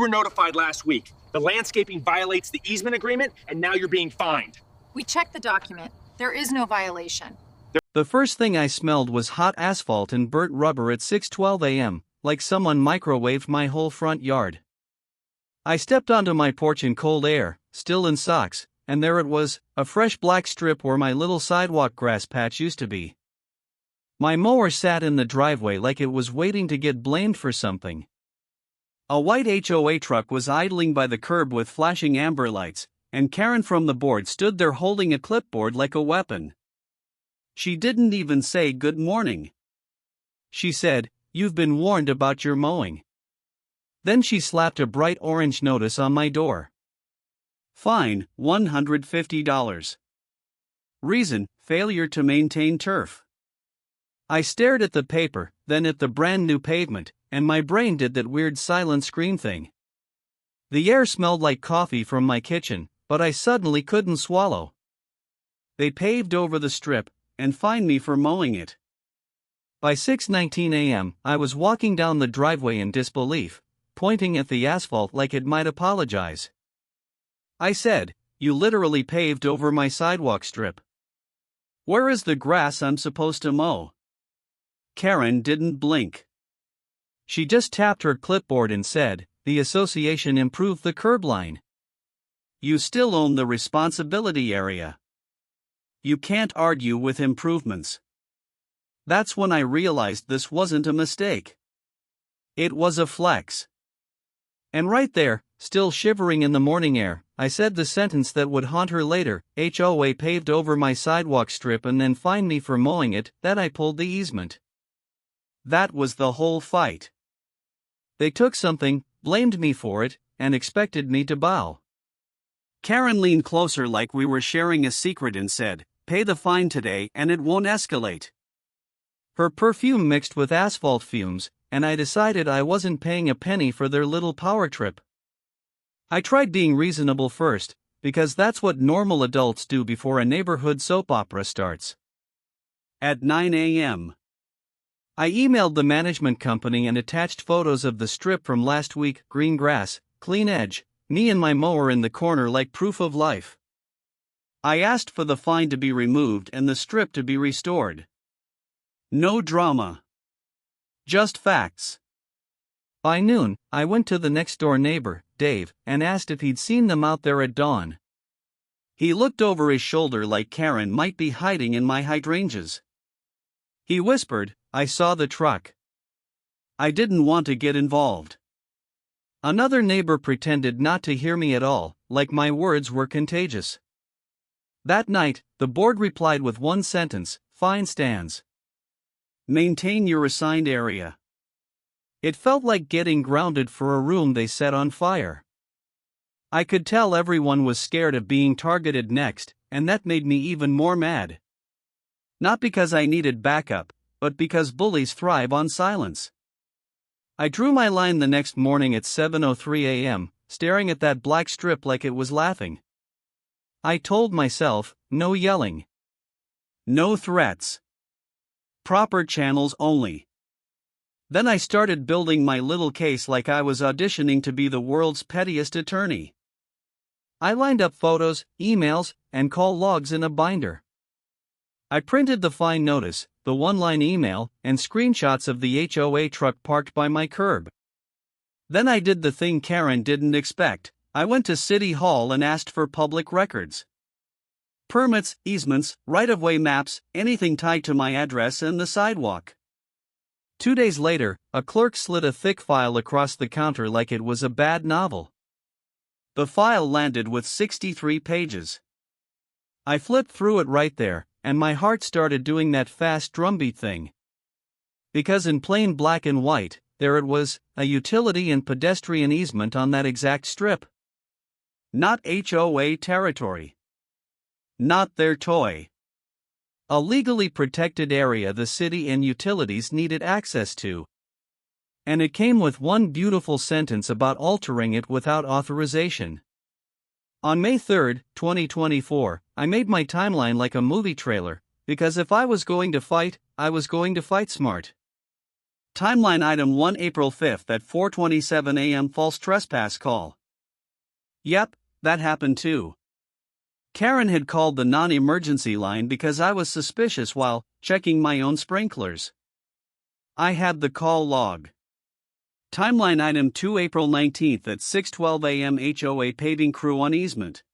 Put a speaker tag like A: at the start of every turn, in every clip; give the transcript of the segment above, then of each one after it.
A: You were notified last week. The landscaping violates the easement agreement, and now you're being fined.
B: We checked the document. There is no violation.
C: The first thing I smelled was hot asphalt and burnt rubber at 6:12 a.m., like someone microwaved my whole front yard. I stepped onto my porch in cold air, still in socks, and there it was, a fresh black strip where my little sidewalk grass patch used to be. My mower sat in the driveway like it was waiting to get blamed for something. A white HOA truck was idling by the curb with flashing amber lights, and Karen from the board stood there holding a clipboard like a weapon. She didn't even say good morning. She said, "You've been warned about your mowing." Then she slapped a bright orange notice on my door. Fine, $150. Reason, failure to maintain turf. I stared at the paper, then at the brand new pavement, and my brain did that weird silent scream thing. The air smelled like coffee from my kitchen, but I suddenly couldn't swallow. They paved over the strip, and fined me for mowing it. By 6:19 a.m., I was walking down the driveway in disbelief, pointing at the asphalt like it might apologize. I said, "You literally paved over my sidewalk strip. Where is the grass I'm supposed to mow?" Karen didn't blink. She just tapped her clipboard and said, "The association improved the curb line. You still own the responsibility area. You can't argue with improvements." That's when I realized this wasn't a mistake. It was a flex. And right there, still shivering in the morning air, I said the sentence that would haunt her later: "HOA paved over my sidewalk strip and then fined me for mowing it, that I pulled the easement." That was the whole fight. They took something, blamed me for it, and expected me to bow. Karen leaned closer like we were sharing a secret and said, "Pay the fine today and it won't escalate." Her perfume mixed with asphalt fumes, and I decided I wasn't paying a penny for their little power trip. I tried being reasonable first, because that's what normal adults do before a neighborhood soap opera starts. At 9 a.m., I emailed the management company and attached photos of the strip from last week: green grass, clean edge, me and my mower in the corner like proof of life. I asked for the fine to be removed and the strip to be restored. No drama. Just facts. By noon, I went to the next door neighbor, Dave, and asked if he'd seen them out there at dawn. He looked over his shoulder like Karen might be hiding in my hydrangeas. He whispered, "I saw the truck." I didn't want to get involved. Another neighbor pretended not to hear me at all, like my words were contagious. That night, the board replied with one sentence: "Fine stands. Maintain your assigned area." It felt like getting grounded for a room they set on fire. I could tell everyone was scared of being targeted next, and that made me even more mad. Not because I needed backup, but because bullies thrive on silence. I drew my line the next morning at 7:03 a.m., staring at that black strip like it was laughing. I told myself, no yelling. No threats. Proper channels only. Then I started building my little case like I was auditioning to be the world's pettiest attorney. I lined up photos, emails, and call logs in a binder. I printed the fine notice, the one-line email, and screenshots of the HOA truck parked by my curb. Then I did the thing Karen didn't expect. I went to City Hall and asked for public records. Permits, easements, right-of-way maps, anything tied to my address and the sidewalk. 2 days later, a clerk slid a thick file across the counter like it was a bad novel. The file landed with 63 pages. I flipped through it right there, and my heart started doing that fast drumbeat thing. Because in plain black and white, there it was, a utility and pedestrian easement on that exact strip. Not HOA territory. Not their toy. A legally protected area the city and utilities needed access to. And it came with one beautiful sentence about altering it without authorization. On May 3, 2024, I made my timeline like a movie trailer, because if I was going to fight, I was going to fight smart. Timeline item 1 April 5th at 4:27 a.m. false trespass call. Yep, that happened too. Karen had called the non-emergency line because I was suspicious while checking my own sprinklers. I had the call log. Timeline item 2 April 19th at 6:12 a.m. HOA paving crew on easement.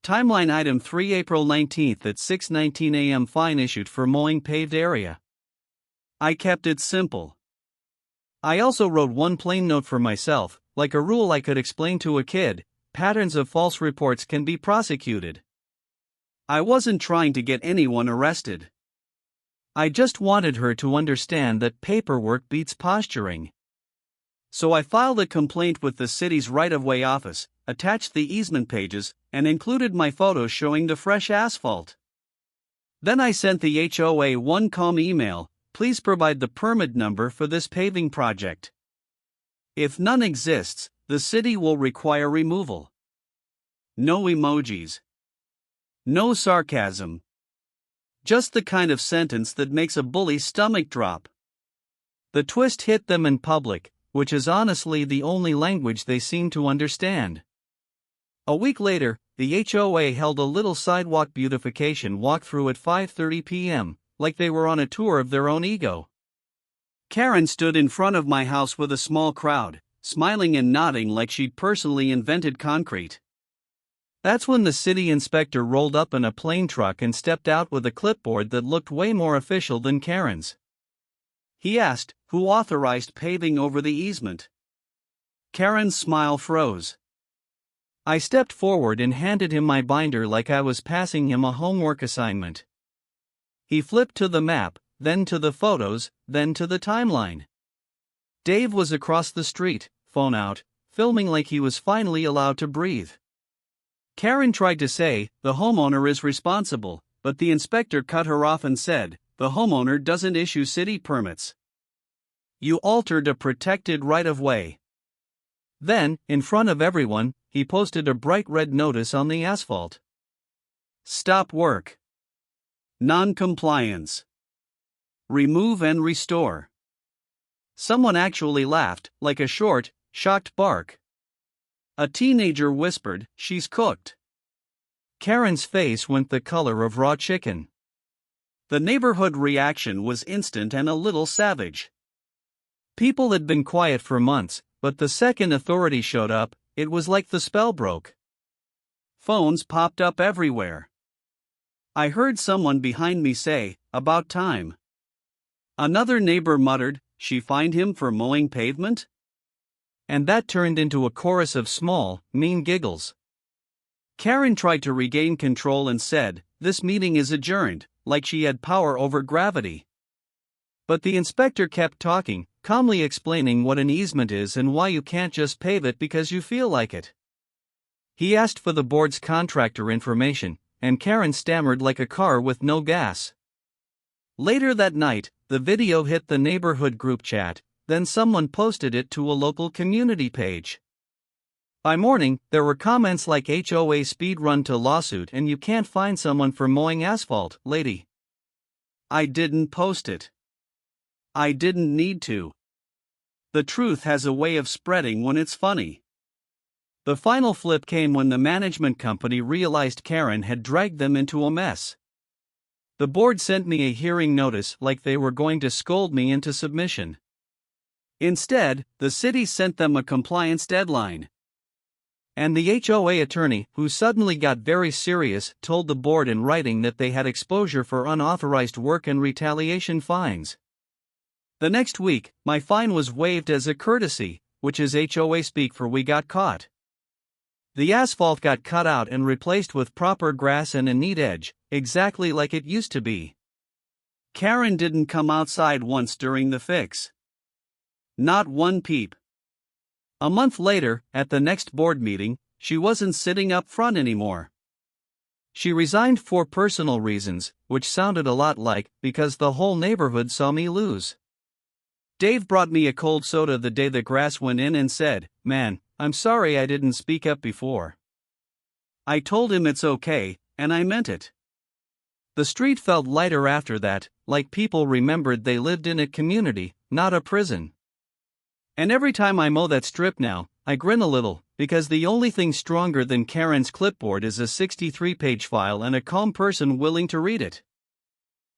C: Timeline item 3 April 19th at 6:19 a.m. fine issued for mowing paved area. I kept it simple. I also wrote one plain note for myself, like a rule I could explain to a kid: patterns of false reports can be prosecuted. I wasn't trying to get anyone arrested. I just wanted her to understand that paperwork beats posturing. So I filed a complaint with the city's right-of-way office, attached the easement pages, and included my photos showing the fresh asphalt. Then I sent the HOA one calm email: please provide the permit number for this paving project. If none exists, the city will require removal. No emojis. No sarcasm. Just the kind of sentence that makes a bully's stomach drop. The twist hit them in public, which is honestly the only language they seem to understand. A week later, the HOA held a little sidewalk beautification walkthrough at 5:30 p.m., like they were on a tour of their own ego. Karen stood in front of my house with a small crowd, smiling and nodding like she'd personally invented concrete. That's when the city inspector rolled up in a plain truck and stepped out with a clipboard that looked way more official than Karen's. He asked, "Who authorized paving over the easement?" Karen's smile froze. I stepped forward and handed him my binder like I was passing him a homework assignment. He flipped to the map, then to the photos, then to the timeline. Dave was across the street, phone out, filming like he was finally allowed to breathe. Karen tried to say, "The homeowner is responsible," but the inspector cut her off and said, "The homeowner doesn't issue city permits. You altered a protected right-of-way." Then, in front of everyone, he posted a bright red notice on the asphalt. Stop work. Non-compliance. Remove and restore. Someone actually laughed, like a short, shocked bark. A teenager whispered, "She's cooked." Karen's face went the color of raw chicken. The neighborhood reaction was instant and a little savage. People had been quiet for months, but the second authorities showed up, it was like the spell broke. Phones popped up everywhere. I heard someone behind me say, "About time." Another neighbor muttered, "She fined him for mowing pavement?" And that turned into a chorus of small, mean giggles. Karen tried to regain control and said, "This meeting is adjourned," like she had power over gravity. But the inspector kept talking, calmly explaining what an easement is and why you can't just pave it because you feel like it. He asked for the board's contractor information, and Karen stammered like a car with no gas. Later that night, the video hit the neighborhood group chat, then someone posted it to a local community page. By morning, there were comments like HOA speed run to lawsuit and you can't find someone for mowing asphalt, lady. I didn't post it. I didn't need to. The truth has a way of spreading when it's funny. The final flip came when the management company realized Karen had dragged them into a mess. The board sent me a hearing notice like they were going to scold me into submission. Instead, the city sent them a compliance deadline. And the HOA attorney, who suddenly got very serious, told the board in writing that they had exposure for unauthorized work and retaliation fines. The next week, my fine was waived as a courtesy, which is HOA speak for "we got caught." The asphalt got cut out and replaced with proper grass and a neat edge, exactly like it used to be. Karen didn't come outside once during the fix. Not one peep. A month later, at the next board meeting, she wasn't sitting up front anymore. She resigned for personal reasons, which sounded a lot like, because the whole neighborhood saw me lose. Dave brought me a cold soda the day the grass went in and said, "Man, I'm sorry I didn't speak up before." I told him it's okay, and I meant it. The street felt lighter after that, like people remembered they lived in a community, not a prison. And every time I mow that strip now, I grin a little, because the only thing stronger than Karen's clipboard is a 63-page file and a calm person willing to read it.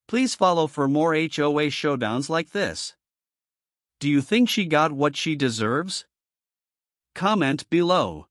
C: Please follow for more HOA showdowns like this. Do you think she got what she deserves? Comment below.